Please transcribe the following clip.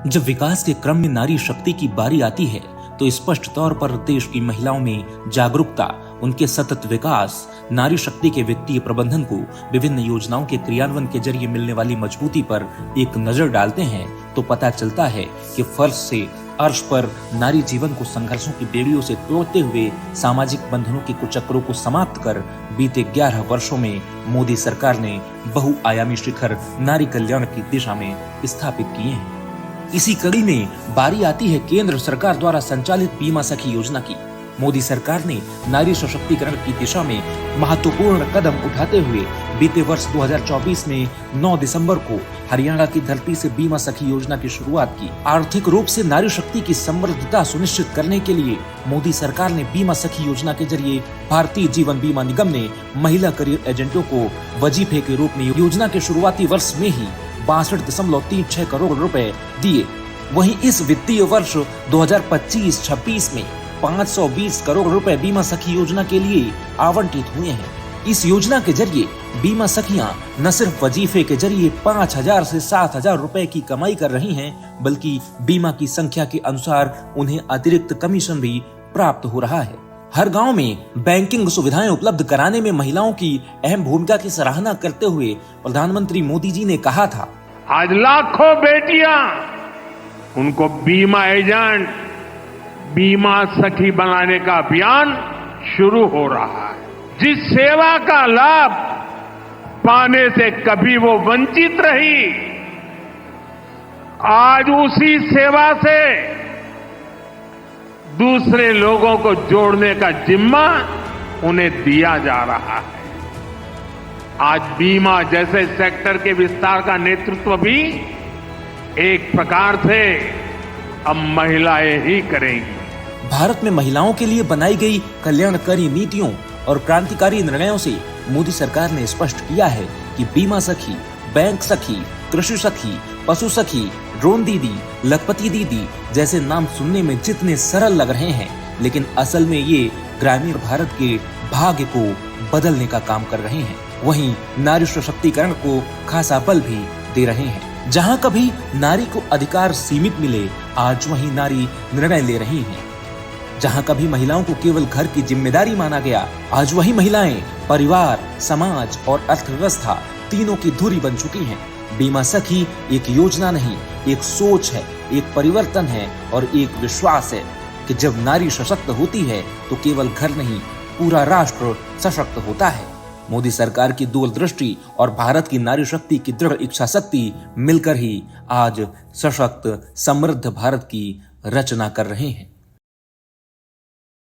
जब विकास के क्रम में नारी शक्ति की बारी आती है तो स्पष्ट तौर पर देश की महिलाओं में जागरूकता, उनके सतत विकास, नारी शक्ति के वित्तीय प्रबंधन को विभिन्न योजनाओं के क्रियान्वयन के जरिए मिलने वाली मजबूती पर एक नजर डालते हैं तो पता चलता है कि फर्श से अर्श पर नारी जीवन को संघर्षों की बेड़ियों से तोड़ते हुए सामाजिक बंधनों के कुचक्रों को समाप्त कर बीते 11 वर्षों में मोदी सरकार ने बहुआयामी शिखर नारी कल्याण की दिशा में स्थापित किए हैं। इसी कड़ी में बारी आती है केंद्र सरकार द्वारा संचालित बीमा सखी योजना की। मोदी सरकार ने नारी सशक्तिकरण की दिशा में महत्वपूर्ण कदम उठाते हुए बीते वर्ष 2024 में 9 दिसंबर को हरियाणा की धरती से बीमा सखी योजना की शुरुआत की। आर्थिक रूप से नारी शक्ति की समृद्धता सुनिश्चित करने के लिए मोदी सरकार ने बीमा सखी योजना के जरिए भारतीय जीवन बीमा निगम ने महिला करियर एजेंटों को वजीफे के रूप में योजना के शुरुआती वर्ष में ही 62.36 करोड़ रुपए दिए। वहीं इस वित्तीय वर्ष 2025-26 में 520 करोड़ रुपए बीमा सखी योजना के लिए आवंटित हुए हैं। इस योजना के जरिए बीमा सखियां न सिर्फ वजीफे के जरिए 5,000 से 7,000 रुपए की कमाई कर रही हैं, बल्कि बीमा की संख्या के अनुसार उन्हें अतिरिक्त कमीशन भी प्राप्त हो रहा है। हर गांव में बैंकिंग सुविधाएं उपलब्ध कराने में महिलाओं की अहम भूमिका की सराहना करते हुए प्रधानमंत्री मोदी जी ने कहा था, आज लाखों बेटियां उनको बीमा एजेंट, बीमा सखी बनाने का अभियान शुरू हो रहा है। जिस सेवा का लाभ पाने से कभी वो वंचित रही, आज उसी सेवा से दूसरे लोगों को जोड़ने का जिम्मा उन्हें दिया जा रहा है। आज बीमा जैसे सेक्टर के विस्तार का नेतृत्व भी एक प्रकार से अब महिलाएं ही करेंगी। भारत में महिलाओं के लिए बनाई गई कल्याणकारी नीतियों और क्रांतिकारी निर्णयों से मोदी सरकार ने स्पष्ट किया है कि बीमा सखी, बैंक सखी, कृषि सखी, पशु सखी, ड्रोन दीदी, लखपति दीदी जैसे नाम सुनने में जितने सरल लग रहे हैं, लेकिन असल में ये ग्रामीण भारत के भाग्य को बदलने का काम कर रहे हैं। वहीं नारी सशक्तिकरण को खासा बल भी दे रहे हैं। जहां कभी नारी को अधिकार सीमित मिले, आज वहीं नारी निर्णय ले रही हैं। जहां कभी महिलाओं को केवल घर की जिम्मेदारी माना गया, आज वही महिलाएं परिवार, समाज और अर्थव्यवस्था तीनों की धुरी बन चुकी हैं। बीमा सखी एक योजना नहीं, एक सोच है, एक परिवर्तन है और एक विश्वास है कि जब नारी सशक्त होती है तो केवल घर नहीं, पूरा राष्ट्र सशक्त होता है। मोदी सरकार की दूरदृष्टि और भारत की नारी शक्ति की दृढ़ इच्छा शक्ति मिलकर ही आज सशक्त, समृद्ध भारत की रचना कर रहे हैं।